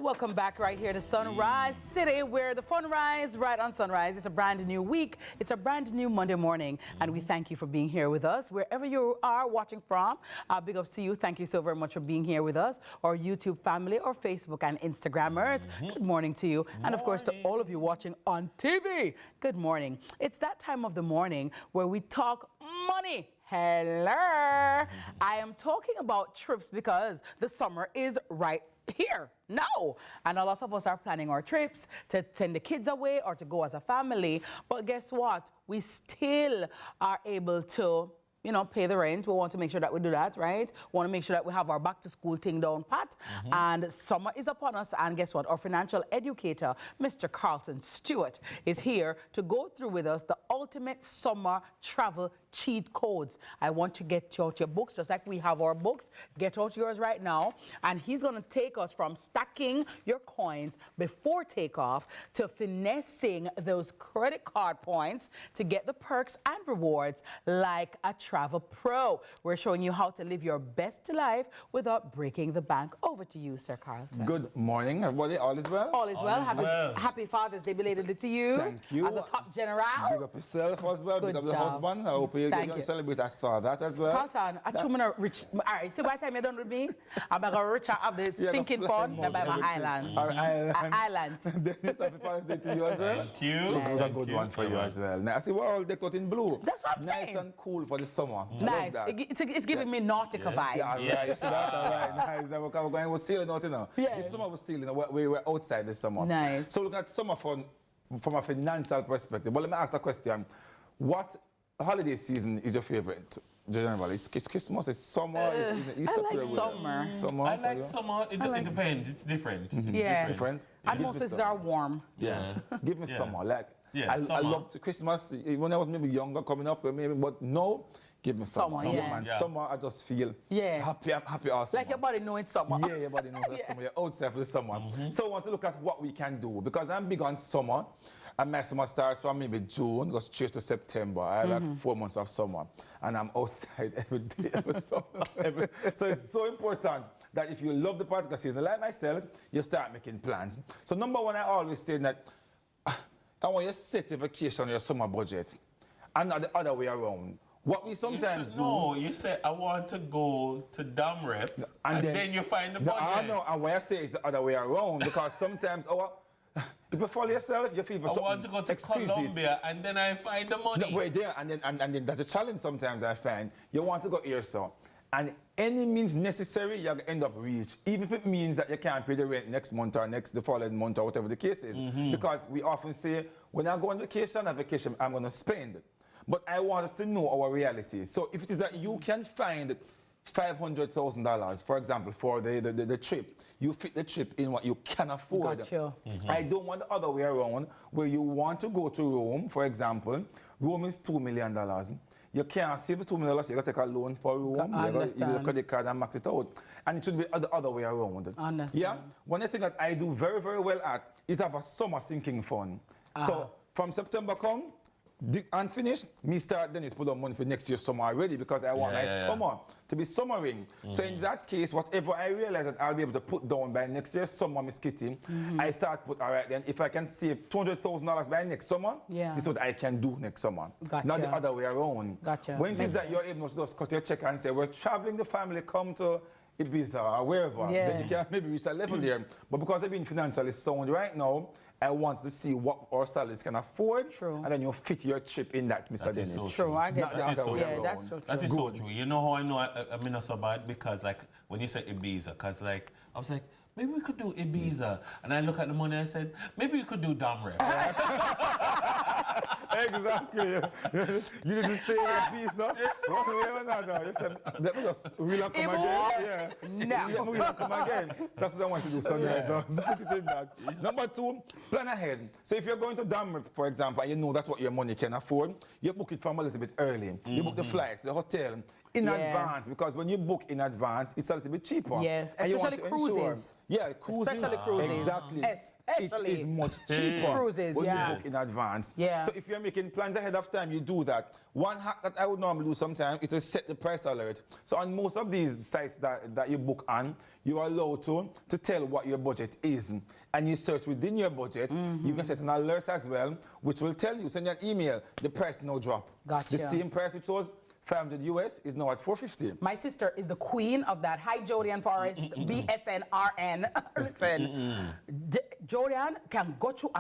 Welcome back right here to Sunrise City, where the fun rise right on Sunrise. It's a brand new week. It's a brand new Monday morning, and we thank you for being here with us. Wherever you are watching from, big ups to you. Thank you so very much for being here with us, our YouTube family, or Facebook and Instagrammers. Good morning to you. And of course, to all of you watching on TV, good morning. It's that time of the morning where we talk money. Hello. I am talking about trips because the summer is right here now, and a lot of us are planning our trips to send the kids away or to go as a family. But guess what? We still are able to, you know, pay the rent. We want to make sure that we do that, right? We want to make sure that we have our back to school thing down pat. And summer is upon us, and guess what? Our financial educator, Mr. Carlton Stewart, is here to go through with us the ultimate summer travel cheat codes. I want to get out your books, just like we have our books. Get out yours right now. And he's going to take us from stacking your coins before takeoff to finessing those credit card points to get the perks and rewards like a travel pro. We're showing you how to live your best life without breaking the bank. Over to you, Sir Carlton. Good morning, everybody. All is well? All is well. Happy Father's Day belatedly to you. Thank you. As a top general. Big up yourself as well. Good Big up the job. husband. I hope you get to celebrate. I saw that as well. Carlton, I told me rich. All right, so by the time you're done with me, I'm going to reach out of the sinking fund by my island. Our island. Island. Dennis, happy Father's Day to you as well. Thank you. This was a good one for you as well. Now, I see we're all decked out in blue. That's what I'm nice saying. And cool for the summer. Nice. It's giving me Nautica vibes. Yeah, you see that? All right, nice. We're going, we're sailing out, you know. Yeah. This summer we're sailing. We were outside this summer. Nice. So look at summer fun from a financial perspective. But let me ask the question. What holiday season is your favorite? Generally, it's Christmas, it's summer, it's Easter. I like summer. Summer. I like summer. It depends. It's different. Yeah. Different. And most places are warm. Yeah. Give me summer. Like I summer. loved Christmas when I was maybe younger coming up, maybe, but no, give me summer. Summer, yeah. Man. Yeah. Summer, I just feel happy. I'm happy all summer. Like your body knowing summer. Yeah, your body knows that summer. You're outside for the summer. So I want to look at what we can do because I'm big on summer. And my summer starts from maybe June, goes straight to September. I have like 4 months of summer. And I'm outside every day, every summer. So it's so important that if you love the particular season, like myself, you start making plans. So number one, I always say that I want you to set your vacation, your summer budget, and not the other way around. What we sometimes do... No, you say, I want to go to Dam Rep, and then you find the budget. No, and what I say is the other way around, because sometimes if you follow yourself, you feel for something I want to go to exquisite. Colombia, and then I find the money. No, wait there, and then that's a challenge sometimes I find. You want to go here, so. And any means necessary, you're going to end up rich, even if it means that you can't pay the rent next month or the following month or whatever the case is. Because we often say, when I go on vacation, I'm going to spend. But I want to know our reality. So if it is that you can find $500,000, for example, for the trip, you fit the trip in what you can afford. Gotcha. I don't want the other way around, where you want to go to Rome, for example. Rome is $2 million. You can't save the $2 million, you got to take a loan for Rome, you got to use a credit card and max it out. And it should be the other way around. Understand. Yeah? One thing that I do very, very well at is have a summer sinking fund. So from September come, and finish, me start Dennis put on money for next year's summer already because I want my summer to be summering. So in that case, whatever I realize that I'll be able to put down by next year's summer, Miss Kitty, I start put, all right then, if I can save $200,000 by next summer, this is what I can do next summer. Gotcha. Not the other way around. Gotcha. When it is that you're able to just cut your check and say, we're traveling the family, come to Ibiza or wherever, then you can maybe reach a level there. But because I've been financially sound right now, I want to see what our salaries can afford. True. And then you fit your trip in that, Mr. Dennis. So True, I get Not that. the other way around. That's so true. That is so true. You know how I know I'm not so bad? Because like when you said Ibiza, because like I was like, maybe we could do Ibiza. And I look at the money and I said, maybe we could do Dam Rep. Exactly. You didn't say Ibiza. One way or another. You said, let me just reel and come again. Yeah. No. Reel and come again. So that's what I want to do Sunday. So put it in that. Number two, plan ahead. So if you're going to Dam Rep, for example, and you know that's what your money can afford, you book it from a little bit early. You book the flights, the hotel, in advance, because when you book in advance, it's a little bit cheaper. Yes, and especially you want to cruises. ensure, cruises. Especially cruises. Exactly. Especially it is much cheaper cruises, when yeah. you book in advance. Yeah. So if you're making plans ahead of time, you do that. One hack that I would normally do sometimes is to set the price alert. So on most of these sites that you book on, you are allowed to tell what your budget is. And you search within your budget. You can set an alert as well, which will tell you, send you an email, the price no drop. Gotcha. The same price which was 500 US is now at 450. My sister is the queen of that. Hi, Jodian Forrest, BSNRN. Listen, Jodian can go through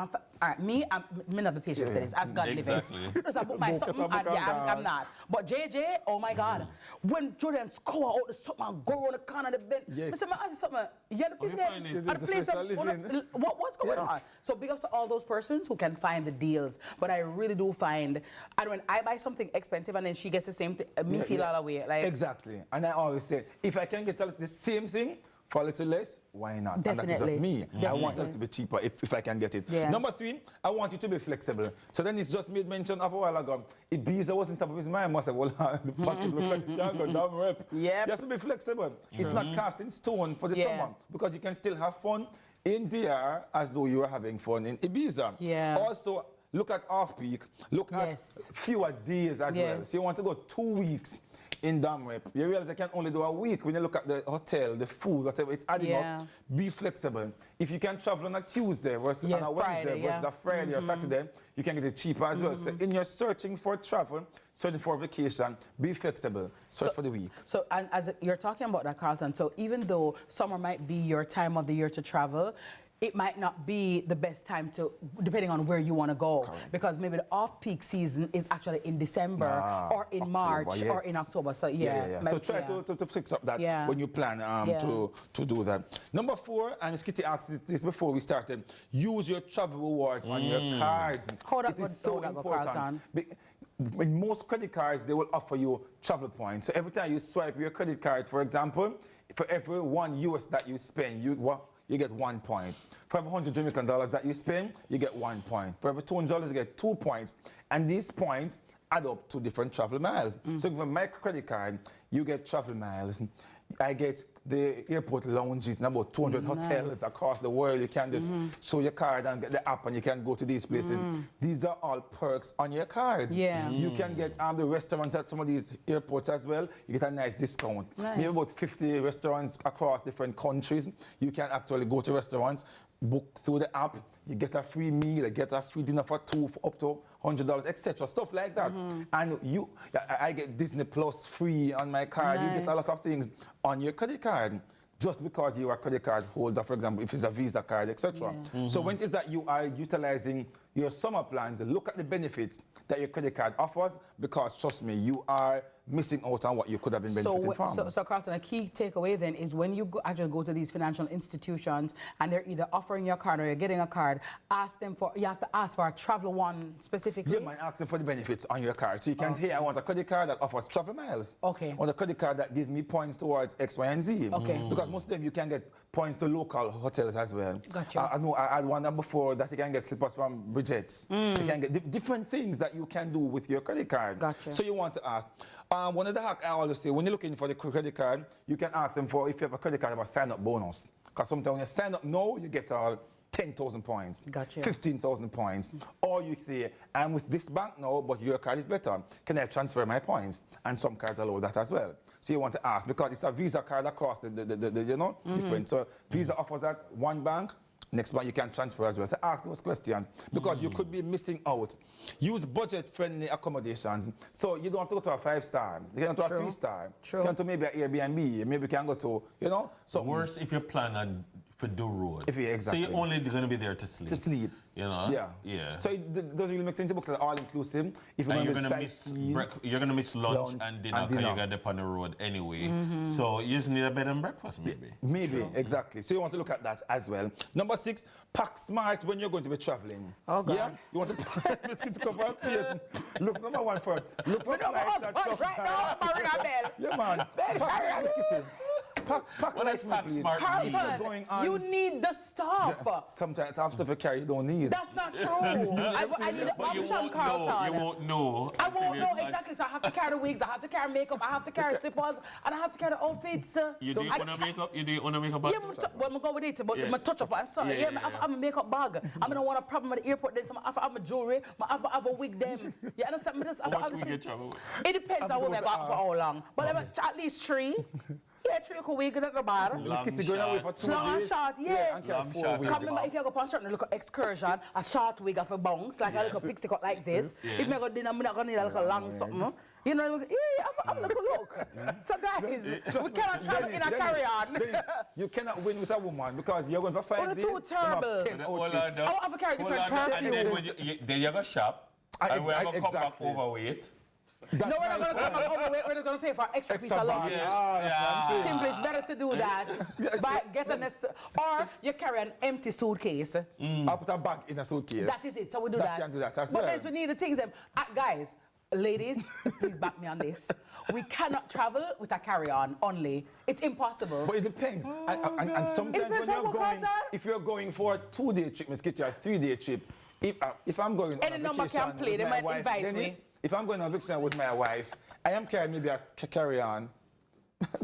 and me, I'm not the patient for this, as God Exactly. living. Because I book my something, and I'm not. But JJ, oh my God, when Jodian score out the something and go around the corner of the bed, Yes. Mr. Man, something, yeah, the people find it? and the This is place, the place I live in. what's going Yes. on? So big ups to all those persons who can find the deals. But I really do find, and when I buy something expensive and then she gets the same thing, me Yeah, feel yeah. all the way. Like, Exactly. And I always say, if I can get the same thing for a little less, why not? And that is just Definitely. me. I want it to be cheaper if I can get it. Yeah. Number 3, I want you to be flexible. So then it's just made mention of a while ago. Ibiza was on top of his mind. I must say, well, the pocket looks like it can't go down rep. Yep. You have to be flexible. It's not cast in stone for the Yeah. summer because you can still have fun in DR as though you were having fun in Ibiza. Yeah. Also, look at off-peak. Look Yes. at fewer days as well. Yes. So you want to go 2 weeks in Dam Rep. You realize I can only do a week when you look at the hotel, the food, whatever, it's adding Yeah. up. Be flexible. If you can travel on a Tuesday versus Yeah, on a Wednesday Friday, versus yeah. a Friday or Saturday, you can get it cheaper as well. So in your searching for travel, searching for vacation, be flexible. Search for the week. So, and as you're talking about that, Carlton, so even though summer might be your time of the year to travel, it might not be the best time to, depending on where you want to go. Correct. Because maybe the off-peak season is actually in December or in October, March or yes. in October. So, yeah. So try to fix up that Yeah. when you plan Yeah. to do that. Number 4, and Miss Kitty asked this before we started, use your travel rewards on your cards. Hold up, It is so hold up, important. Carlton. In most credit cards, they will offer you travel points. So every time you swipe your credit card, for example, for every $1 that you spend, you get 1 point. For every $100 Jamaican that you spend, you get 1 point. For every $200, you get 2 points. And these points add up to different travel miles. So for my credit card, you get travel miles. I get the airport lounges in about 200 hotels across the world. You can just show your card and get the app and you can go to these places. These are all perks on your cards. Yeah. You can get the restaurants at some of these airports as well. You get a nice discount. Nice. Maybe about 50 restaurants across different countries. You can actually go to restaurants, book through the app. You get a free meal, you get a free dinner for 2 for up to $100, etc. Stuff like that. And I get Disney Plus free on my card. You get a Nice. lot of things on your credit card. Just because you are a credit card holder, for example, if it's a Visa card, etc. So when it is that you are utilizing your summer plans, look at the benefits that your credit card offers, because trust me, you are missing out on what you could have been benefiting from. So Carlton, a key takeaway then is when you actually go to these financial institutions and they're either offering your card or you're getting a card, you have to ask for a travel one specifically. Yeah, man, ask them for the benefits on your card. So you can say, hey, I want a credit card that offers travel miles. Okay. I want a credit card that gives me points towards X, Y, and Z. Okay. Because most of them you can get points to local hotels as well. Gotcha. I know I had one before that you can get slippers from Bridget's. You can get different things that you can do with your credit card. Gotcha. So you want to ask. One of the hacks I always say, when you're looking for the credit card, you can ask them for, if you have a credit card, have a sign-up bonus. Because sometimes when you sign up now, you get 10,000 points, Gotcha. 15,000 points. Or you say, I'm with this bank now, but your card is better. Can I transfer my points? And some cards allow that as well. So you want to ask, because it's a Visa card across the different. So Visa offers that one bank. Next month you can transfer as well. So ask those questions because you could be missing out. Use budget-friendly accommodations. So you don't have to go to a 5-star. You can go to a 3-star. True. You can go to maybe an Airbnb. Maybe you can go to, so Worse if you plan on for do road. Exactly. So you're only going to be there to sleep. to sleep. You know? Yeah. Yeah. So it doesn't really make sense to book an all-inclusive. If And you're you're going gonna to miss you're gonna miss lunch and dinner because you got up on the road anyway. So you just need a bed and breakfast maybe. Maybe, exactly. So you want to look at that as well. Number 6, pack smart when you're going to be traveling. Oh, God. Yeah? You want to pack biscuit to cover up face. Look, number 1 first. Look for flights at tough right now, time. I'm ringing a bell. Yeah, man. Pack biscuit. Pack What less does pack please. smart mean? Carlton, going on- you need the stuff. Sometimes half stuff you carry you don't need. That's not true. I need an But you option, won't Carlton. know. You won't know. I won't know exactly, so I have to carry the wigs, I have to carry makeup, I have to carry slippers, and I have to carry the outfits. You do your own makeup? You do your own makeup? Yeah, well, I'm go with it, but Yeah. my touch up and so. Yeah, Yeah, yeah, I have a makeup bag. I'm gonna want a problem at the airport, then I have my jewelry, I have a wig them. You understand me? Just, How much we get trouble with? it depends on what I got for how long. But at least 3. Yeah, 3 wig, that's not bad. Miss Kitty going away for 2 days. Long and short, yeah. And carry Long 4 short. wigs. Come remember if you go for a certain look excursion, a short wig of a bounce, like a little pixie cut like this. Yeah. If me go dinner, I'm not gonna need a little long something. You know, yeah, I'm a little look. So guys, we cannot travel in a carry-on. Dennis, you cannot win with a woman because you're going for 5 days. too terrible. You have 10 Hold on, outfits. though. I have to carry Hold different on, and then, perfumes. then you go shop, and we're going to come back exactly. overweight. No, we're not going to come back overweight. We're going to pay for an extra piece of luggage. Yes, that's what I'm saying. Simply, it's better to do that. By getting it, or you carry an empty suitcase. I'll put a bag in a suitcase. That is it. So we do That that. can do that as But well. then we need the things. Guys, ladies, please back me on this. We cannot travel with a carry-on only. It's impossible. But it depends. And sometimes It depends when you're on what going, contact. if you're going for a 2-day trip, Miss Kitty, or a 3-day trip, if I'm going on Any a number vacation can play, with they my might wife, invite Dennis, me. if I'm going on a vacation with my wife, I am carrying maybe a carry-on.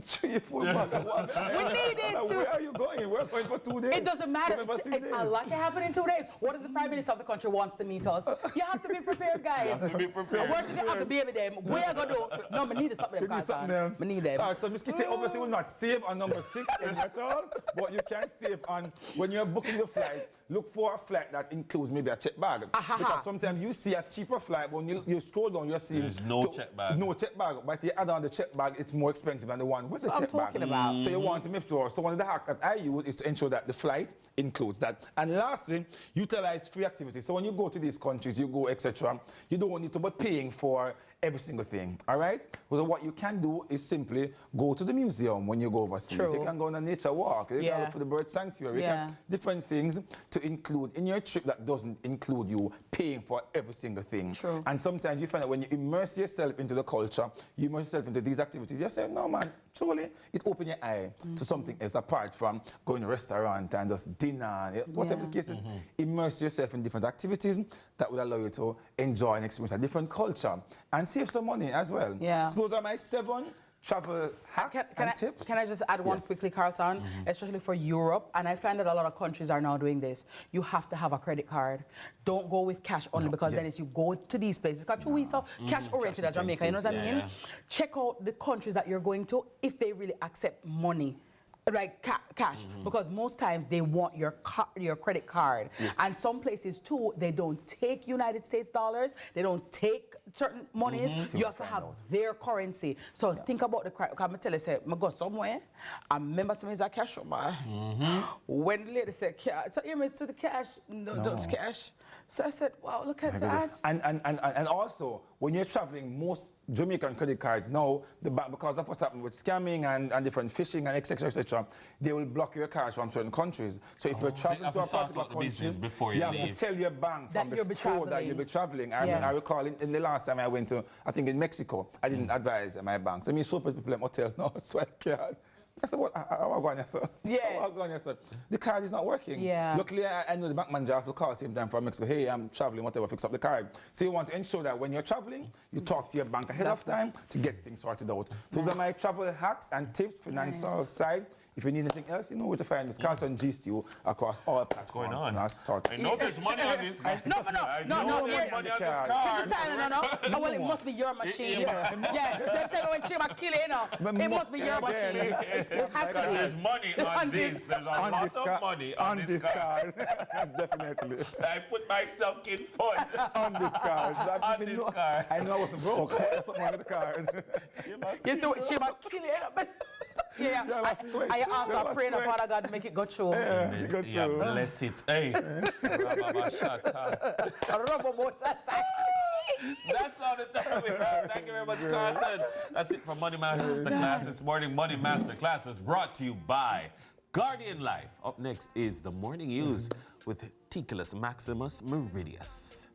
3, 4 bags. We need it to. Where are you going? We're going for 2 days. It doesn't matter. We're going for 3 days. A lot can happen in 2 days. What if the Prime Minister of the country wants to meet us? You have to be prepared, guys. You have to be prepared. Worst if you have to baby them. What are you going to do? No, I need something You need something there. I need them. All right, so Miss Kitty obviously will not save on number 6 at all, but you can save on when you're booking the flight. Look for a flight that includes maybe a check bag. Because sometimes you see a cheaper flight, but when you scroll down, you're seeing There's no check bag. No check bag, but if you add on the check bag, it's more expensive than the one with the That's check what I'm bag. talking about. So you want to make sure. So one of the hacks that I use is to ensure that the flight includes that. And lastly, utilize free activities. So when you go to these countries, you go, etc., you don't need to be paying for every single thing, all right? So what you can do is simply go to the museum when you go overseas. True. You can go on a nature walk. You can look for the bird sanctuary. You can, different things to include in your trip that doesn't include you paying for every single thing. True. And sometimes you find that when you immerse yourself into the culture, you immerse yourself into these activities, you say, no, man, truly, it opens your eye to something else apart from going to a restaurant and just dinner, whatever the case is. Immerse yourself in different activities that will allow you to enjoy and experience a different culture and save some money as well. Yeah. So those are my 7 travel hacks and tips. Can I just add one quickly, Carlton? Especially for Europe, and I find that a lot of countries are now doing this. You have to have a credit card. Don't go with cash only because then if you go to these places, because we saw cash oriented at Jamaica, you know what I mean? Check out the countries that you're going to if they really accept money. Like cash, because most times they want your credit card. And some places too, they don't take United States dollars, they don't take certain monies, you have to have their currency. So think about the credit card. I tell you, say, I go somewhere, I remember something is a cash on my. When the lady said cash, so you to the cash, no, don't cash. So I said, wow, look at that. And also, when you're traveling, most Jamaican credit cards now, because of what's happened with scamming and different phishing and etc., they will block your cards from certain countries. So if you're traveling to a particular country, you have to tell your bank from before that you'll be traveling. I recall in the last time I went to, I think in Mexico, I didn't advise my bank. So I mean, so many people in hotel now swipe card. I said, what? How going, sir? How going, sir? The card is not working. Luckily, I know the bank manager has to call same time from Mexico. Hey, I'm traveling, whatever, fix up the card. So you want to ensure that when you're traveling, you talk to your bank ahead of time to get things sorted out. So those are my travel hacks and tips, financial side. If you need anything else, you know where to find with Carlton G Stew across all platforms. What's going on? I know there's money on this card. No, there's money on this card. No. Well, it must be your machine. They tell me when she might kill it, you know. It must be your machine. It has to Because be. there's money on this. There's a lot of money on this card. Definitely. I put my sunken fund on this card. on this card. I know I wasn't broke. Something wrong with the card. She might kill it. I ask her, pray the Father God make it go through. Yeah, bless it. Hey, that's all the time we have. Thank you very much, Carlton. That's it for Money Master Class this morning. Money Master Class is brought to you by Guardian Life. Up next is the Morning News with Ticulus Maximus Meridius.